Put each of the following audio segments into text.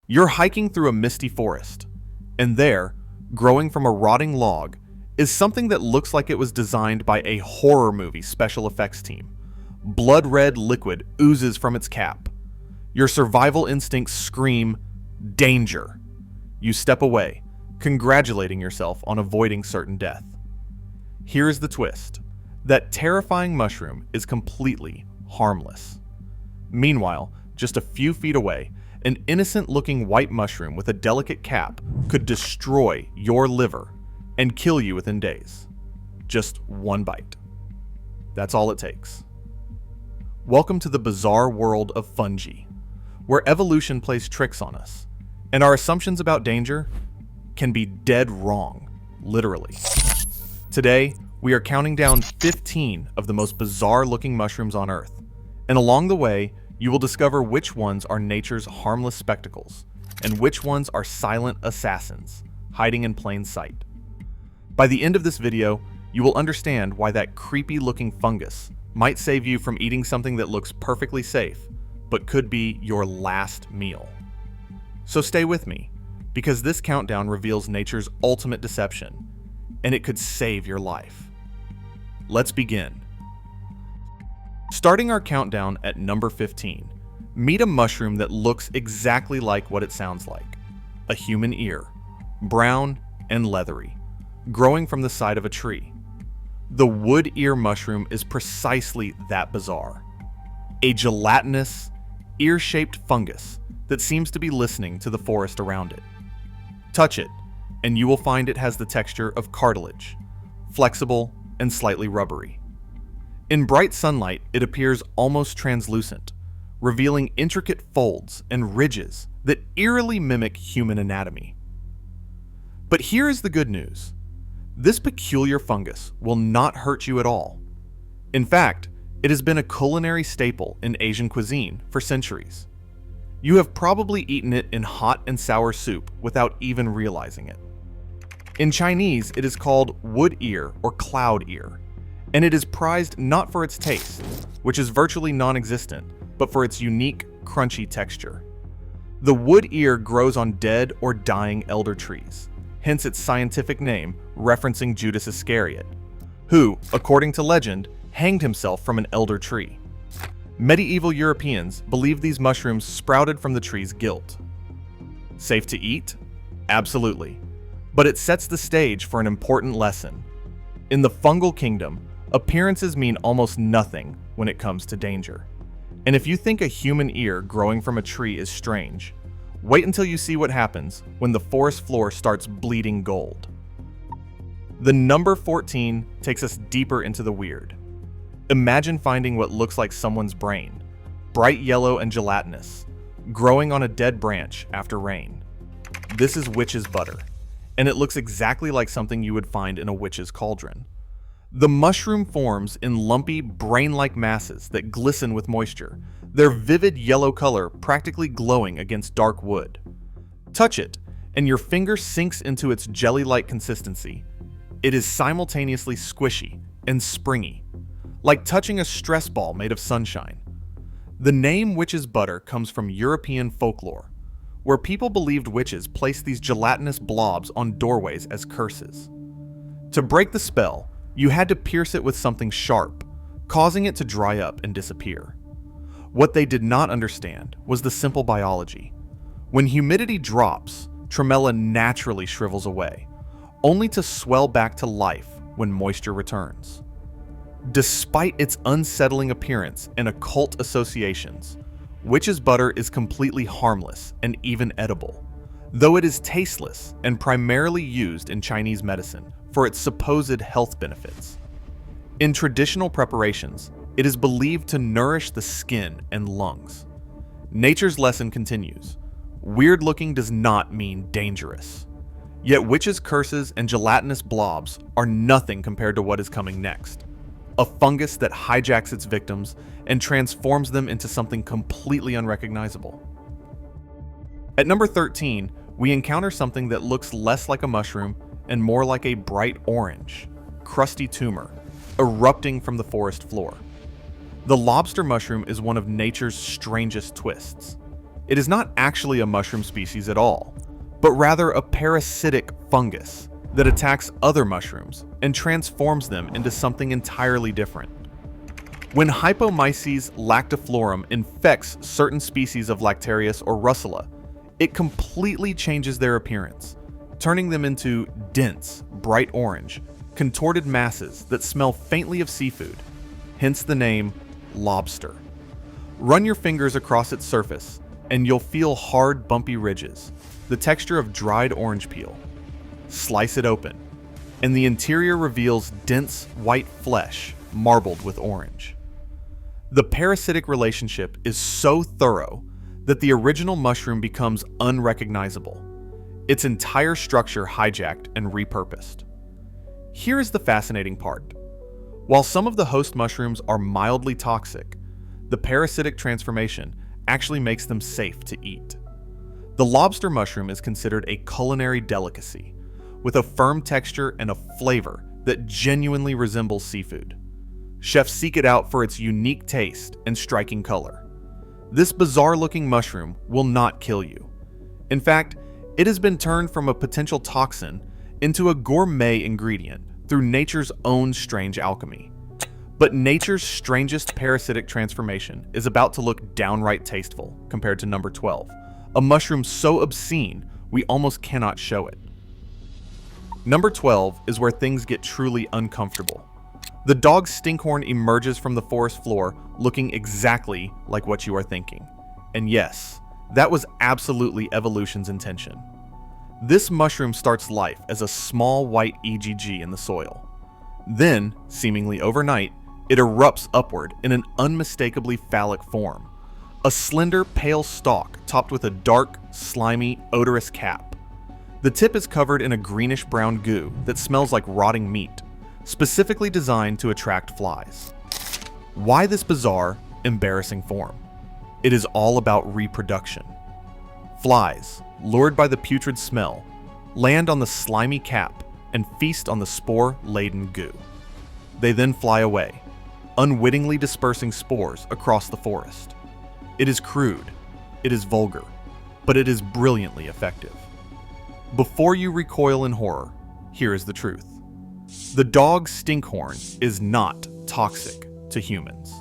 You're hiking through a misty forest, and there, growing from a rotting log, is something that looks like it was designed by a horror movie special effects team. Blood-red liquid oozes from its cap. Your survival instincts scream, "Danger!" You step away, congratulating yourself on avoiding certain death. Here's the twist. That terrifying mushroom is completely harmless. Meanwhile, just a few feet away, an innocent-looking white mushroom with a delicate cap could destroy your liver and kill you within days. Just one bite. That's all it takes. Welcome to the bizarre world of fungi, where evolution plays tricks on us, and our assumptions about danger can be dead wrong, literally. Today, we are counting down 15 of the most bizarre-looking mushrooms on Earth, and along the way, you will discover which ones are nature's harmless spectacles, and which ones are silent assassins, hiding in plain sight. By the end of this video, you will understand why that creepy-looking fungus might save you from eating something that looks perfectly safe, but could be your last meal. So stay with me, because this countdown reveals nature's ultimate deception, and it could save your life. Let's begin. Starting our countdown at number 15, meet a mushroom that looks exactly like what it sounds like. A human ear, brown and leathery, growing from the side of a tree. The wood ear mushroom is precisely that bizarre. A gelatinous, ear-shaped fungus that seems to be listening to the forest around it. Touch it, and you will find it has the texture of cartilage, flexible and slightly rubbery. In bright sunlight, it appears almost translucent, revealing intricate folds and ridges that eerily mimic human anatomy. But here is the good news. This peculiar fungus will not hurt you at all. In fact, it has been a culinary staple in Asian cuisine for centuries. You have probably eaten it in hot and sour soup without even realizing it. In Chinese, it is called wood ear or cloud ear, and it is prized not for its taste, which is virtually non-existent, but for its unique, crunchy texture. The wood ear grows on dead or dying elder trees, hence its scientific name referencing Judas Iscariot, who, according to legend, hanged himself from an elder tree. Medieval Europeans believed these mushrooms sprouted from the tree's gilt. Safe to eat? Absolutely. But it sets the stage for an important lesson. In the fungal kingdom, appearances mean almost nothing when it comes to danger. And if you think a human ear growing from a tree is strange, wait until you see what happens when the forest floor starts bleeding gold. The number 14 takes us deeper into the weird. Imagine finding what looks like someone's brain, bright yellow and gelatinous, growing on a dead branch after rain. This is witch's butter, and it looks exactly like something you would find in a witch's cauldron. The mushroom forms in lumpy, brain-like masses that glisten with moisture, their vivid yellow color practically glowing against dark wood. Touch it, and your finger sinks into its jelly-like consistency. It is simultaneously squishy and springy, like touching a stress ball made of sunshine. The name witch's butter comes from European folklore, where people believed witches placed these gelatinous blobs on doorways as curses. To break the spell, you had to pierce it with something sharp, causing it to dry up and disappear. What they did not understand was the simple biology. When humidity drops, tremella naturally shrivels away, only to swell back to life when moisture returns. Despite its unsettling appearance and occult associations, witch's butter is completely harmless and even edible, though it is tasteless and primarily used in Chinese medicine for its supposed health benefits. In traditional preparations, it is believed to nourish the skin and lungs. Nature's lesson continues. Weird looking does not mean dangerous. Yet witches' curses and gelatinous blobs are nothing compared to what is coming next. A fungus that hijacks its victims and transforms them into something completely unrecognizable. At number 13, we encounter something that looks less like a mushroom and more like a bright orange, crusty tumor, erupting from the forest floor. The lobster mushroom is one of nature's strangest twists. It is not actually a mushroom species at all, but rather a parasitic fungus that attacks other mushrooms and transforms them into something entirely different. When Hypomyces lactiflorum infects certain species of Lactarius or Russula, it completely changes their appearance, turning them into dense, bright orange, contorted masses that smell faintly of seafood, hence the name lobster. Run your fingers across its surface, and you'll feel hard, bumpy ridges, the texture of dried orange peel. Slice it open, and the interior reveals dense, white flesh marbled with orange. The parasitic relationship is so thorough that the original mushroom becomes unrecognizable, its entire structure hijacked and repurposed. Here is the fascinating part. While some of the host mushrooms are mildly toxic, the parasitic transformation actually makes them safe to eat. The lobster mushroom is considered a culinary delicacy, with a firm texture and a flavor that genuinely resembles seafood. Chefs seek it out for its unique taste and striking color. This bizarre-looking mushroom will not kill you. In fact, it has been turned from a potential toxin into a gourmet ingredient through nature's own strange alchemy. But nature's strangest parasitic transformation is about to look downright tasteful compared to number 12, a mushroom so obscene we almost cannot show it. Number 12 is where things get truly uncomfortable. The dog's stinkhorn emerges from the forest floor looking exactly like what you are thinking. And yes, that was absolutely evolution's intention. This mushroom starts life as a small white EGG in the soil. Then, seemingly overnight, it erupts upward in an unmistakably phallic form. A slender, pale stalk topped with a dark, slimy, odorous cap. The tip is covered in a greenish-brown goo that smells like rotting meat, specifically designed to attract flies. Why this bizarre, embarrassing form? It is all about reproduction. Flies, lured by the putrid smell, land on the slimy cap and feast on the spore-laden goo. They then fly away, unwittingly dispersing spores across the forest. It is crude, it is vulgar, but it is brilliantly effective. Before you recoil in horror, here is the truth. The dog's stinkhorn is not toxic to humans.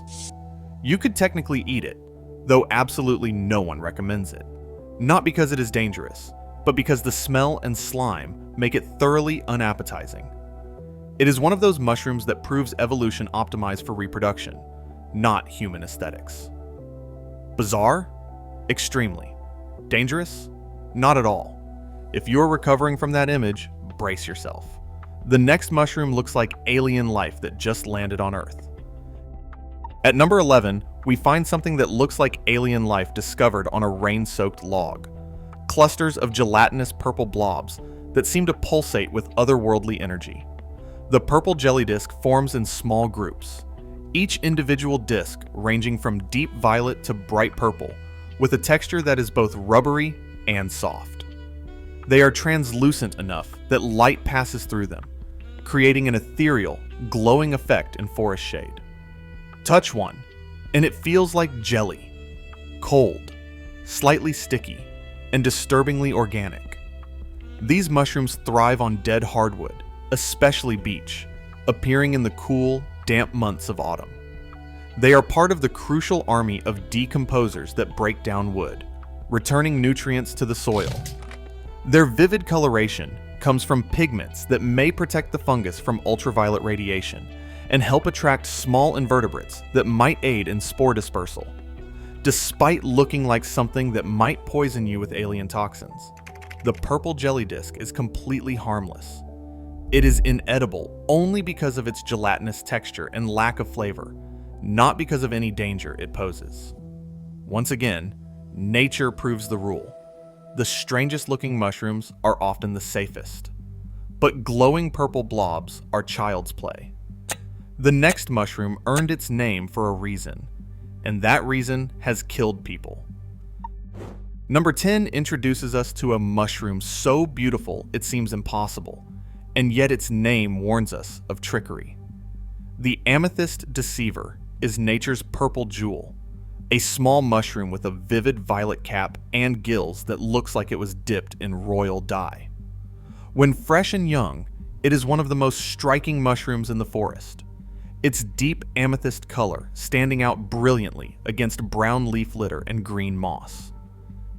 You could technically eat it, though absolutely no one recommends it. Not because it is dangerous, but because the smell and slime make it thoroughly unappetizing. It is one of those mushrooms that proves evolution optimized for reproduction, not human aesthetics. Bizarre? Extremely. Dangerous? Not at all. If you're recovering from that image, brace yourself. The next mushroom looks like alien life that just landed on Earth. At number 11, we find something that looks like alien life discovered on a rain-soaked log. Clusters of gelatinous purple blobs that seem to pulsate with otherworldly energy. The purple jelly disc forms in small groups, each individual disc ranging from deep violet to bright purple, with a texture that is both rubbery and soft. They are translucent enough that light passes through them, creating an ethereal, glowing effect in forest shade. Touch one, and it feels like jelly. Cold, slightly sticky, and disturbingly organic. These mushrooms thrive on dead hardwood, especially beech, appearing in the cool, damp months of autumn. They are part of the crucial army of decomposers that break down wood, returning nutrients to the soil. Their vivid coloration comes from pigments that may protect the fungus from ultraviolet radiation and help attract small invertebrates that might aid in spore dispersal. Despite looking like something that might poison you with alien toxins, the purple jelly disc is completely harmless. It is inedible only because of its gelatinous texture and lack of flavor, not because of any danger it poses. Once again, nature proves the rule. The strangest looking mushrooms are often the safest, but glowing purple blobs are child's play. The next mushroom earned its name for a reason, and that reason has killed people. Number 10 introduces us to a mushroom so beautiful it seems impossible, and yet its name warns us of trickery. The amethyst deceiver is nature's purple jewel, a small mushroom with a vivid violet cap and gills that looks like it was dipped in royal dye. When fresh and young, it is one of the most striking mushrooms in the forest. Its deep amethyst color standing out brilliantly against brown leaf litter and green moss.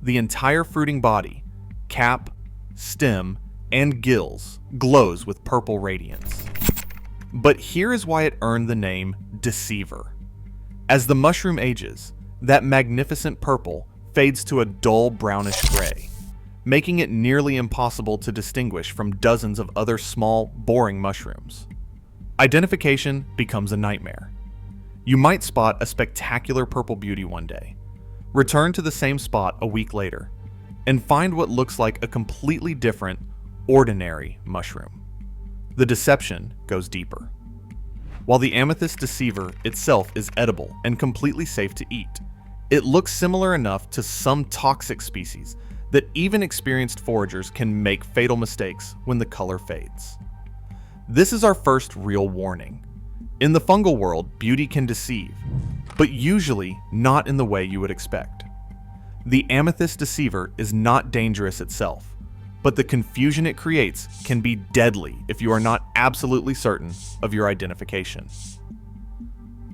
The entire fruiting body, cap, stem, and gills glows with purple radiance. But here is why it earned the name Deceiver. As the mushroom ages, that magnificent purple fades to a dull brownish gray, making it nearly impossible to distinguish from dozens of other small, boring mushrooms. Identification becomes a nightmare. You might spot a spectacular purple beauty one day, return to the same spot a week later, and find what looks like a completely different, ordinary mushroom. The deception goes deeper. While the amethyst deceiver itself is edible and completely safe to eat, it looks similar enough to some toxic species that even experienced foragers can make fatal mistakes when the color fades. This is our first real warning. In the fungal world, beauty can deceive, but usually not in the way you would expect. The amethyst deceiver is not dangerous itself, but the confusion it creates can be deadly if you are not absolutely certain of your identification.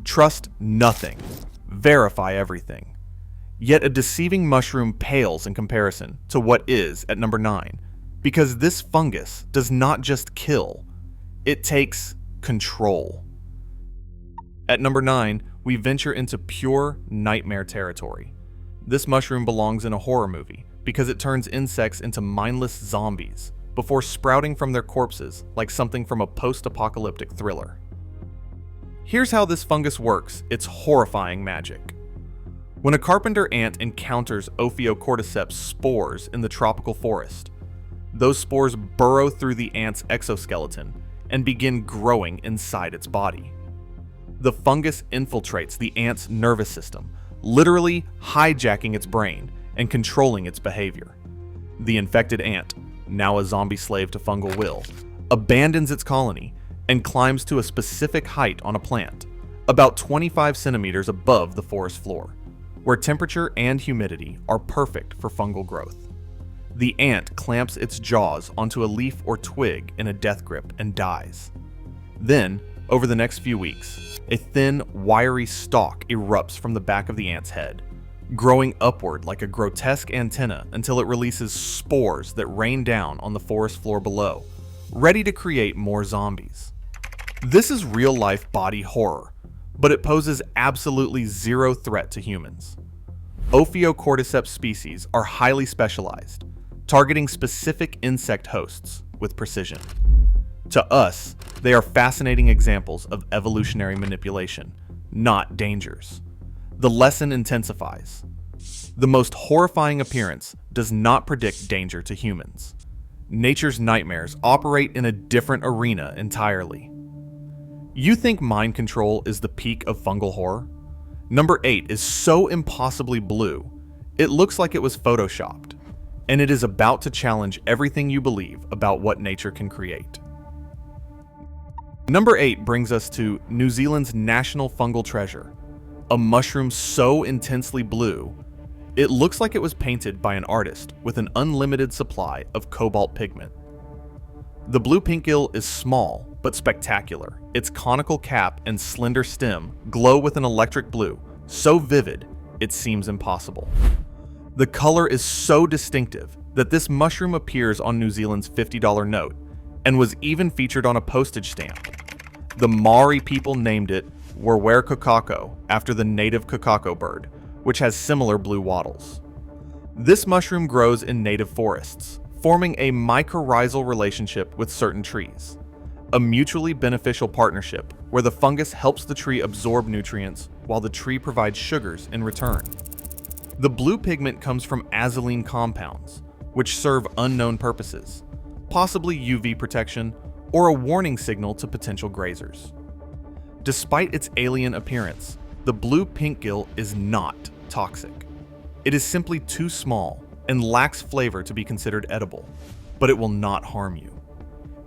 Trust nothing. Verify everything. Yet a deceiving mushroom pales in comparison to what is at number 9, because this fungus does not just kill, it takes control. At number 9, we venture into pure nightmare territory. This mushroom belongs in a horror movie because it turns insects into mindless zombies before sprouting from their corpses like something from a post-apocalyptic thriller. Here's how this fungus works its horrifying magic. When a carpenter ant encounters Ophiocordyceps spores in the tropical forest, those spores burrow through the ant's exoskeleton and begin growing inside its body. The fungus infiltrates the ant's nervous system, literally hijacking its brain and controlling its behavior. The infected ant, now a zombie slave to fungal will, abandons its colony and climbs to a specific height on a plant, about 25 centimeters above the forest floor, where temperature and humidity are perfect for fungal growth. The ant clamps its jaws onto a leaf or twig in a death grip and dies. Then, over the next few weeks, a thin, wiry stalk erupts from the back of the ant's head, growing upward like a grotesque antenna until it releases spores that rain down on the forest floor below, ready to create more zombies. This is real-life body horror, but it poses absolutely zero threat to humans. Ophiocordyceps species are highly specialized, targeting specific insect hosts with precision. To us, they are fascinating examples of evolutionary manipulation, not dangers. The lesson intensifies. The most horrifying appearance does not predict danger to humans. Nature's nightmares operate in a different arena entirely. You think mind control is the peak of fungal horror? Number 8 is so impossibly blue, it looks like it was photoshopped, and it is about to challenge everything you believe about what nature can create. Number 8 brings us to New Zealand's national fungal treasure, a mushroom so intensely blue, it looks like it was painted by an artist with an unlimited supply of cobalt pigment. The blue pinkgill is small but spectacular. Its conical cap and slender stem glow with an electric blue, so vivid it seems impossible. The color is so distinctive that this mushroom appears on New Zealand's $50 note and was even featured on a postage stamp. The Maori people named it Werwer kokako after the native kokako bird, which has similar blue wattles. This mushroom grows in native forests, forming a mycorrhizal relationship with certain trees, a mutually beneficial partnership where the fungus helps the tree absorb nutrients while the tree provides sugars in return. The blue pigment comes from azulene compounds, which serve unknown purposes, possibly UV protection or a warning signal to potential grazers. Despite its alien appearance, the blue pinkgill is not toxic. It is simply too small and lacks flavor to be considered edible, but it will not harm you.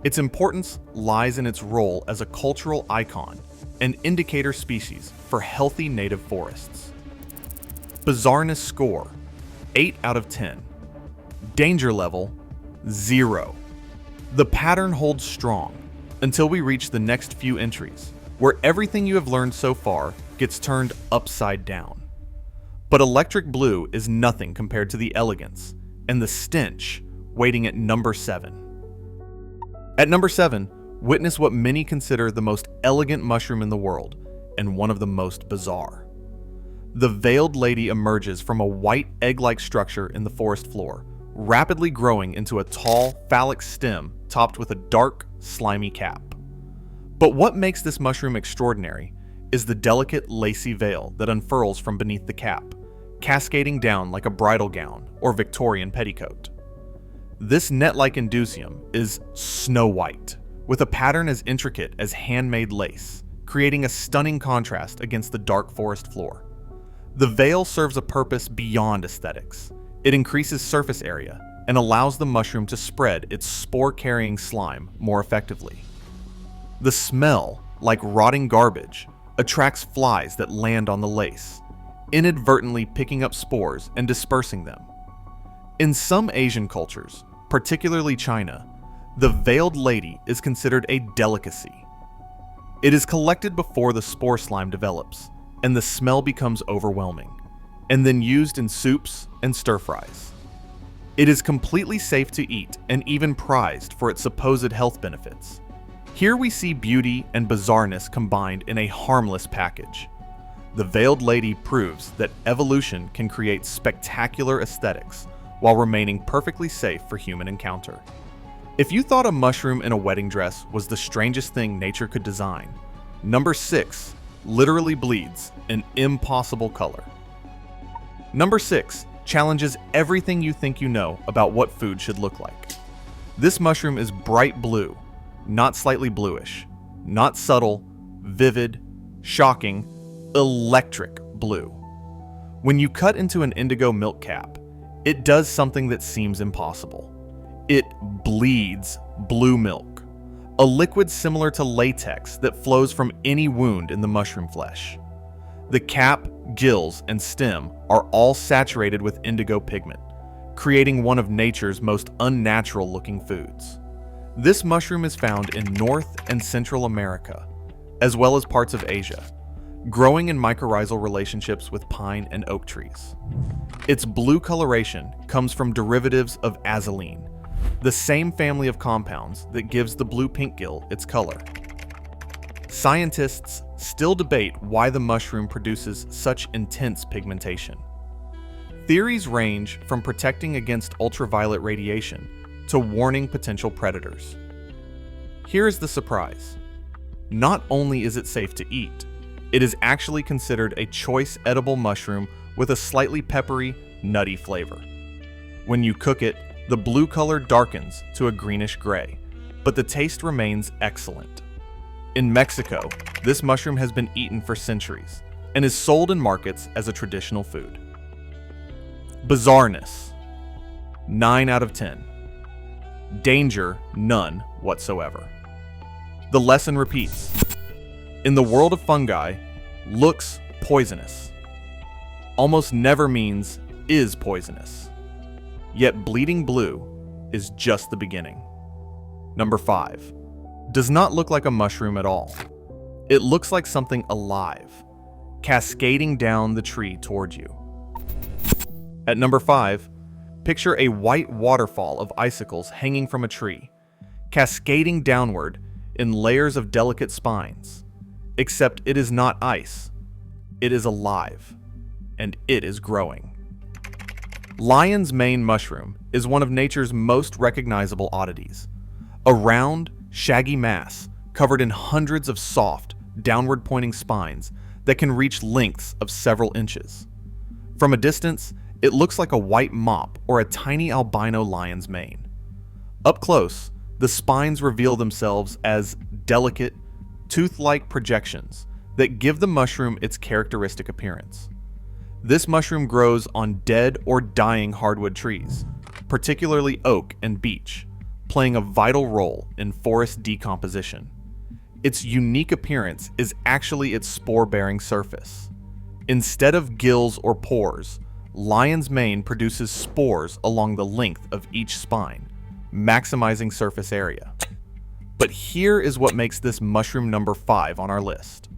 Its importance lies in its role as a cultural icon and indicator species for healthy native forests. Bizarreness score, 8 out of 10. Danger level, 0. The pattern holds strong until we reach the next few entries, where everything you have learned so far gets turned upside down. But electric blue is nothing compared to the elegance and the stench waiting at number 7. At number 7, witness what many consider the most elegant mushroom in the world and one of the most bizarre. The veiled lady emerges from a white egg-like structure in the forest floor, rapidly growing into a tall, phallic stem topped with a dark, slimy cap. But what makes this mushroom extraordinary is the delicate, lacy veil that unfurls from beneath the cap, cascading down like a bridal gown or Victorian petticoat. This net-like indusium is snow white, with a pattern as intricate as handmade lace, creating a stunning contrast against the dark forest floor. The veil serves a purpose beyond aesthetics. It increases surface area and allows the mushroom to spread its spore-carrying slime more effectively. The smell, like rotting garbage, attracts flies that land on the lace, inadvertently picking up spores and dispersing them. In some Asian cultures, particularly China, the veiled lady is considered a delicacy. It is collected before the spore slime develops, and the smell becomes overwhelming, and then used in soups and stir-fries. It is completely safe to eat and even prized for its supposed health benefits. Here we see beauty and bizarreness combined in a harmless package. The veiled lady proves that evolution can create spectacular aesthetics while remaining perfectly safe for human encounter. If you thought a mushroom in a wedding dress was the strangest thing nature could design, number 6 literally bleeds an impossible color. Number 6 challenges everything you think you know about what food should look like. This mushroom is bright blue, not slightly bluish, not subtle, vivid, shocking, electric blue. When you cut into an indigo milk cap, it does something that seems impossible. It bleeds blue milk, a liquid similar to latex that flows from any wound in the mushroom flesh. The cap, gills, and stem are all saturated with indigo pigment, creating one of nature's most unnatural-looking foods. This mushroom is found in North and Central America, as well as parts of Asia, growing in mycorrhizal relationships with pine and oak trees. Its blue coloration comes from derivatives of azulene, the same family of compounds that gives the blue pink gill its color. Scientists still debate why the mushroom produces such intense pigmentation. Theories range from protecting against ultraviolet radiation to warning potential predators. Here is the surprise. Not only is it safe to eat, it is actually considered a choice edible mushroom with a slightly peppery, nutty flavor. When you cook it, the blue color darkens to a greenish gray, but the taste remains excellent. In Mexico, this mushroom has been eaten for centuries and is sold in markets as a traditional food. Bizarreness, 9 out of 10. Danger, none whatsoever. The lesson repeats. In the world of fungi, looks poisonous almost never means is poisonous. Yet bleeding blue is just the beginning. Number 5. Does not look like a mushroom at all. It looks like something alive, cascading down the tree towards you. At number 5, picture a white waterfall of icicles hanging from a tree, cascading downward in layers of delicate spines. Except it is not ice. It is alive, and it is growing. Lion's mane mushroom is one of nature's most recognizable oddities. A round, shaggy mass covered in hundreds of soft, downward-pointing spines that can reach lengths of several inches. From a distance, it looks like a white mop or a tiny albino lion's mane. Up close, the spines reveal themselves as delicate, tooth-like projections that give the mushroom its characteristic appearance. This mushroom grows on dead or dying hardwood trees, particularly oak and beech, playing a vital role in forest decomposition. Its unique appearance is actually its spore-bearing surface. Instead of gills or pores, lion's mane produces spores along the length of each spine, maximizing surface area. But here is what makes this mushroom number 5 on our list.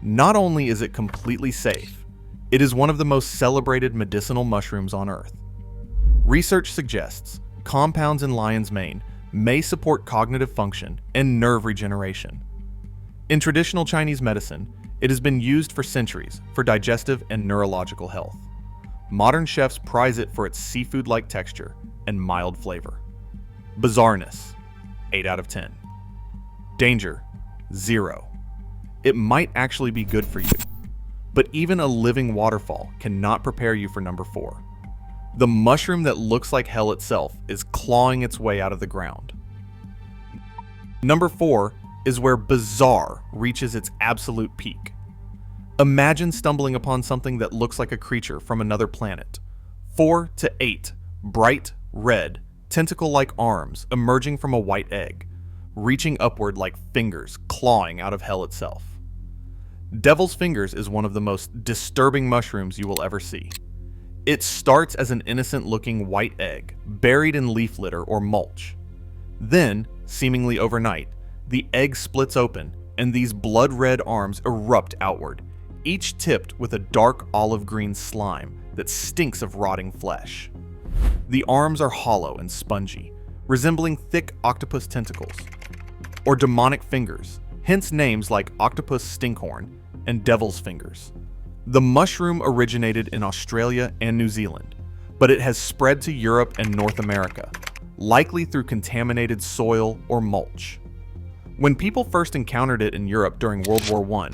Not only is it completely safe, it is one of the most celebrated medicinal mushrooms on Earth. Research suggests compounds in lion's mane may support cognitive function and nerve regeneration. In traditional Chinese medicine, it has been used for centuries for digestive and neurological health. Modern chefs prize it for its seafood-like texture and mild flavor. Bizarreness, 8 out of 10. Danger, 0. It might actually be good for you, but even a living waterfall cannot prepare you for number 4. The mushroom that looks like hell itself is clawing its way out of the ground. Number 4 is where bizarre reaches its absolute peak. Imagine stumbling upon something that looks like a creature from another planet. 4 to 8 bright red, tentacle-like arms emerging from a white egg, reaching upward like fingers clawing out of hell itself. Devil's fingers is one of the most disturbing mushrooms you will ever see. It starts as an innocent-looking white egg buried in leaf litter or mulch. Then, seemingly overnight, the egg splits open and these blood-red arms erupt outward, each tipped with a dark olive-green slime that stinks of rotting flesh. The arms are hollow and spongy, resembling thick octopus tentacles, or demonic fingers, hence names like octopus stinkhorn and devil's fingers. The mushroom originated in Australia and New Zealand, but it has spread to Europe and North America, likely through contaminated soil or mulch. When people first encountered it in Europe during World War I,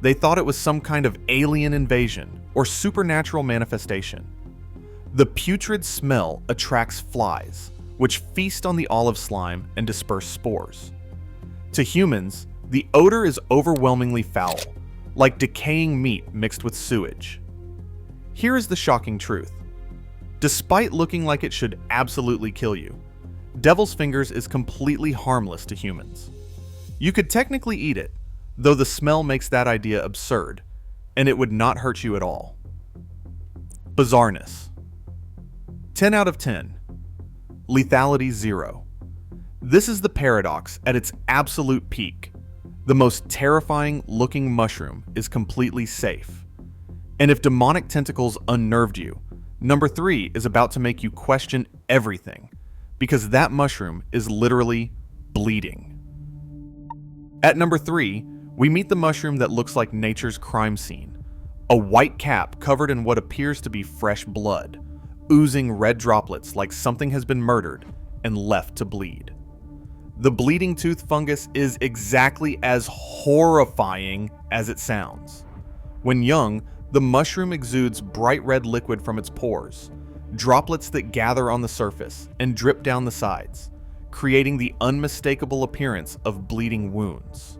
they thought it was some kind of alien invasion or supernatural manifestation. The putrid smell attracts flies, which feast on the olive slime and disperse spores. To humans, the odor is overwhelmingly foul, like decaying meat mixed with sewage. Here is the shocking truth. Despite looking like it should absolutely kill you, devil's fingers is completely harmless to humans. You could technically eat it, though the smell makes that idea absurd, and it would not hurt you at all. Bizarreness, 10 out of 10. Lethality, 0. This is the paradox at its absolute peak. The most terrifying looking mushroom is completely safe. And if demonic tentacles unnerved you, number 3 is about to make you question everything, because that mushroom is literally bleeding. At number 3, we meet the mushroom that looks like nature's crime scene. A white cap covered in what appears to be fresh blood, oozing red droplets like something has been murdered and left to bleed. The bleeding tooth fungus is exactly as horrifying as it sounds. When young, the mushroom exudes bright red liquid from its pores, droplets that gather on the surface and drip down the sides, creating the unmistakable appearance of bleeding wounds.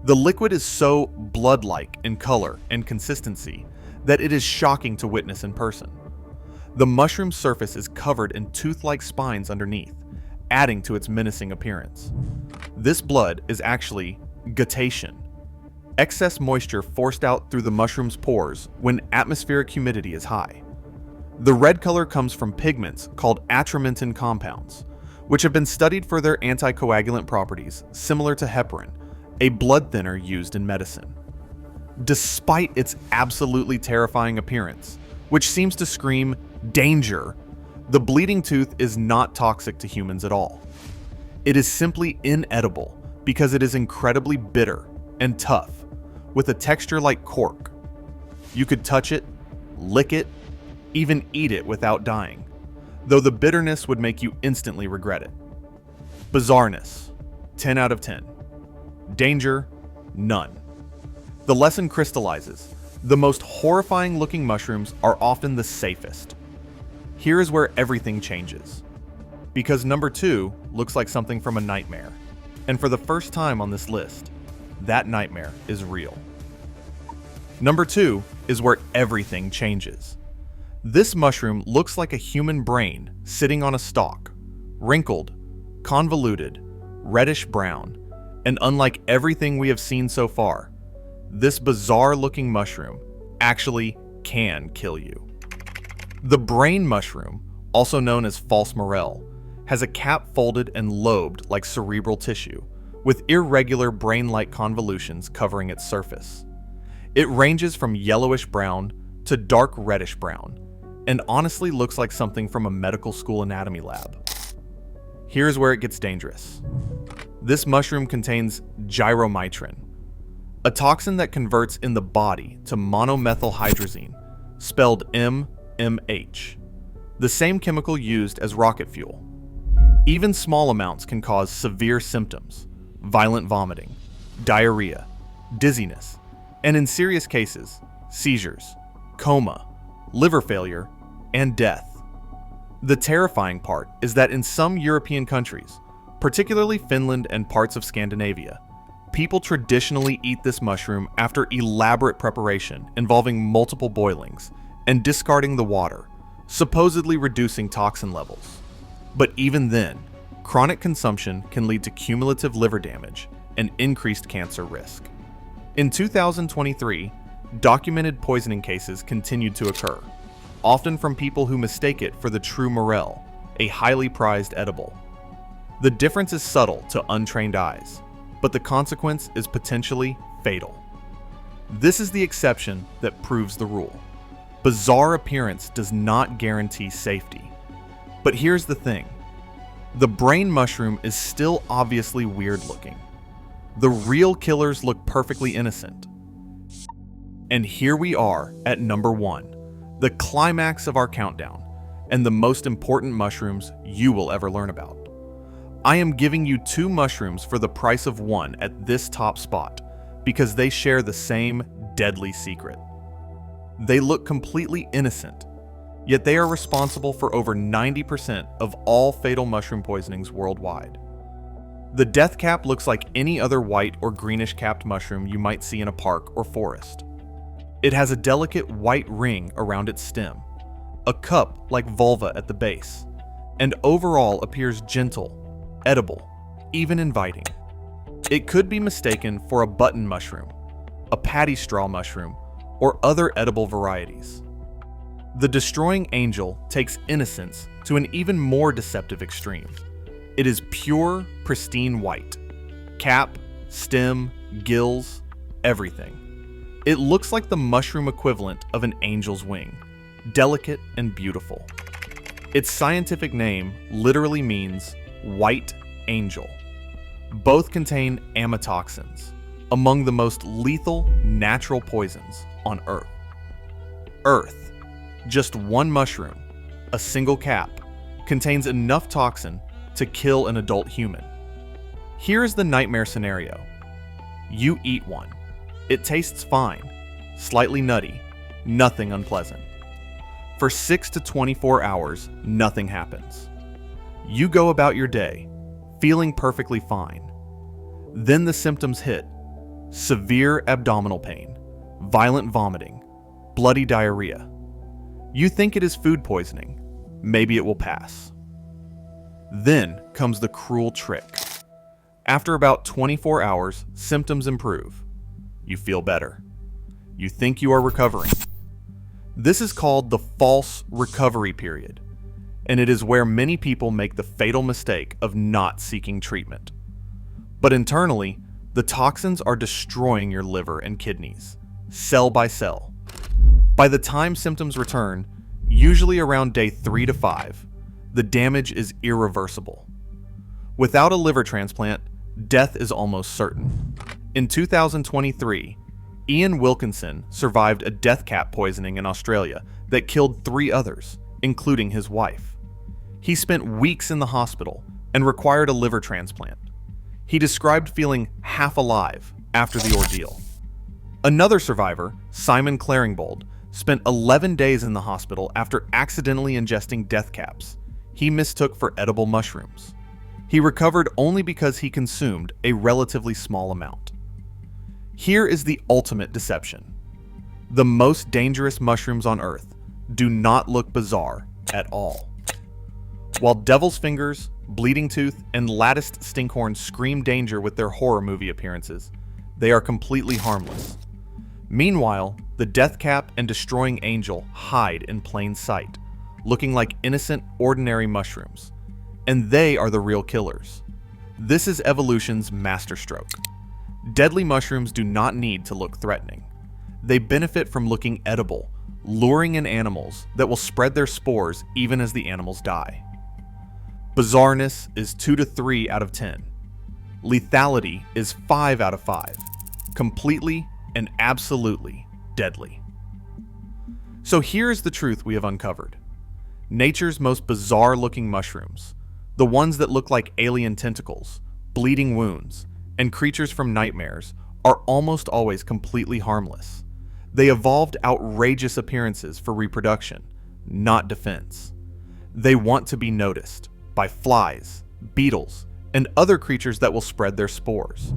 The liquid is so blood-like in color and consistency that it is shocking to witness in person. The mushroom's surface is covered in tooth-like spines underneath, adding to its menacing appearance. This blood is actually guttation, excess moisture forced out through the mushroom's pores when atmospheric humidity is high. The red color comes from pigments called atramentin compounds, which have been studied for their anticoagulant properties similar to heparin, a blood thinner used in medicine. Despite its absolutely terrifying appearance, which seems to scream danger, the bleeding tooth is not toxic to humans at all. It is simply inedible because it is incredibly bitter and tough, with a texture like cork. You could touch it, lick it, even eat it without dying, though the bitterness would make you instantly regret it. Bizarreness, 10 out of 10. Danger, none. The lesson crystallizes. The most horrifying looking mushrooms are often the safest. Here is where everything changes. Because number 2 looks like something from a nightmare. And for the first time on this list, that nightmare is real. Number 2 is where everything changes. This mushroom looks like a human brain sitting on a stalk, wrinkled, convoluted, reddish brown, and unlike everything we have seen so far, this bizarre-looking mushroom actually can kill you. The brain mushroom, also known as false morel, has a cap folded and lobed like cerebral tissue, with irregular brain-like convolutions covering its surface. It ranges from yellowish brown to dark reddish brown, and honestly looks like something from a medical school anatomy lab. Here's where it gets dangerous. This mushroom contains gyromitrin, a toxin that converts in the body to monomethylhydrazine, spelled MMH, the same chemical used as rocket fuel. Even small amounts can cause severe symptoms, violent vomiting, diarrhea, dizziness, and in serious cases, seizures, coma, liver failure, and death. The terrifying part is that in some European countries, particularly Finland and parts of Scandinavia, people traditionally eat this mushroom after elaborate preparation involving multiple boilings and discarding the water, supposedly reducing toxin levels. But even then, chronic consumption can lead to cumulative liver damage and increased cancer risk. In 2023, documented poisoning cases continued to occur, often from people who mistake it for the true morel, a highly prized edible. The difference is subtle to untrained eyes, but the consequence is potentially fatal. This is the exception that proves the rule. Bizarre appearance does not guarantee safety. But here's the thing. The brain mushroom is still obviously weird looking. The real killers look perfectly innocent. And here we are at number 1, the climax of our countdown, and the most important mushrooms you will ever learn about. I am giving you 2 mushrooms for the price of 1 at this top spot, because they share the same deadly secret. They look completely innocent, yet they are responsible for over 90% of all fatal mushroom poisonings worldwide. The death cap looks like any other white or greenish capped mushroom you might see in a park or forest. It has a delicate white ring around its stem, a cup-like vulva at the base, and overall appears gentle, edible, even inviting. It could be mistaken for a button mushroom, a paddy straw mushroom, or other edible varieties. The destroying angel takes innocence to an even more deceptive extreme. It is pure, pristine white. Cap, stem, gills, everything. It looks like the mushroom equivalent of an angel's wing, delicate and beautiful. Its scientific name literally means white angel. Both contain amatoxins, among the most lethal natural poisons on Earth. Earth, just one mushroom, a single cap, contains enough toxin to kill an adult human. Here is the nightmare scenario. You eat one. It tastes fine, slightly nutty, nothing unpleasant. For 6 to 24 hours, nothing happens. You go about your day, feeling perfectly fine. Then the symptoms hit: severe abdominal pain, violent vomiting, bloody diarrhea. You think it is food poisoning. Maybe it will pass. Then comes the cruel trick. After about 24 hours, symptoms improve. You feel better. You think you are recovering. This is called the false recovery period, and it is where many people make the fatal mistake of not seeking treatment. But internally, the toxins are destroying your liver and kidneys, cell by cell. By the time symptoms return, usually around day 3 to 5, the damage is irreversible. Without a liver transplant, death is almost certain. In 2023, Ian Wilkinson survived a death cap poisoning in Australia that killed 3 others, including his wife. He spent weeks in the hospital and required a liver transplant. He described feeling half alive after the ordeal. Another survivor, Simon Claringbold, spent 11 days in the hospital after accidentally ingesting death caps he mistook for edible mushrooms. He recovered only because he consumed a relatively small amount. Here is the ultimate deception. The most dangerous mushrooms on Earth do not look bizarre at all. While devil's fingers, bleeding tooth, and latticed stinkhorn scream danger with their horror movie appearances, they are completely harmless. Meanwhile, the death cap and destroying angel hide in plain sight, looking like innocent, ordinary mushrooms. And they are the real killers. This is evolution's masterstroke. Deadly mushrooms do not need to look threatening. They benefit from looking edible, luring in animals that will spread their spores even as the animals die. Bizarreness is 2 to 3 out of 10. Lethality is 5 out of 5. Completely and absolutely deadly. So here's the truth we have uncovered. Nature's most bizarre-looking mushrooms, the ones that look like alien tentacles, bleeding wounds, and creatures from nightmares, are almost always completely harmless. They evolved outrageous appearances for reproduction, not defense. They want to be noticed by flies, beetles, and other creatures that will spread their spores.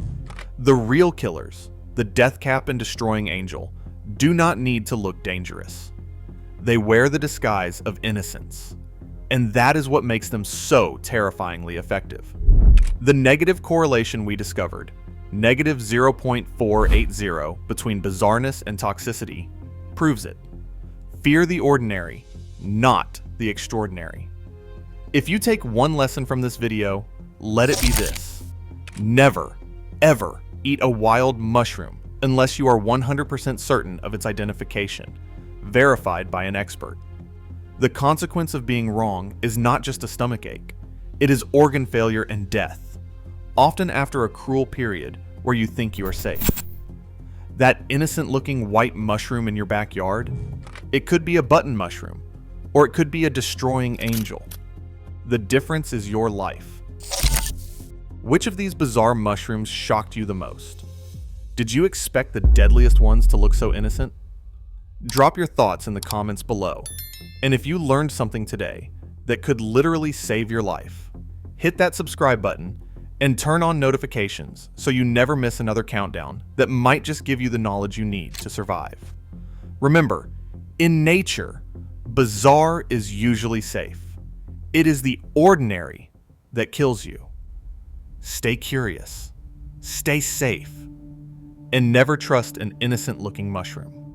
The real killers, the deathcap and destroying angel, do not need to look dangerous. They wear the disguise of innocence, and that is what makes them so terrifyingly effective. The negative correlation we discovered, negative 0.480 between bizarreness and toxicity, proves it. Fear the ordinary, not the extraordinary. If you take one lesson from this video, let it be this: never, ever eat a wild mushroom unless you are 100% certain of its identification, verified by an expert. The consequence of being wrong is not just a stomachache, it is organ failure and death, often after a cruel period where you think you are safe. That innocent-looking white mushroom in your backyard, it could be a button mushroom, or it could be a destroying angel. The difference is your life. Which of these bizarre mushrooms shocked you the most? Did you expect the deadliest ones to look so innocent? Drop your thoughts in the comments below. And if you learned something today that could literally save your life, hit that subscribe button and turn on notifications so you never miss another countdown that might just give you the knowledge you need to survive. Remember, in nature, bizarre is usually safe. It is the ordinary that kills you. Stay curious, stay safe, and never trust an innocent-looking mushroom.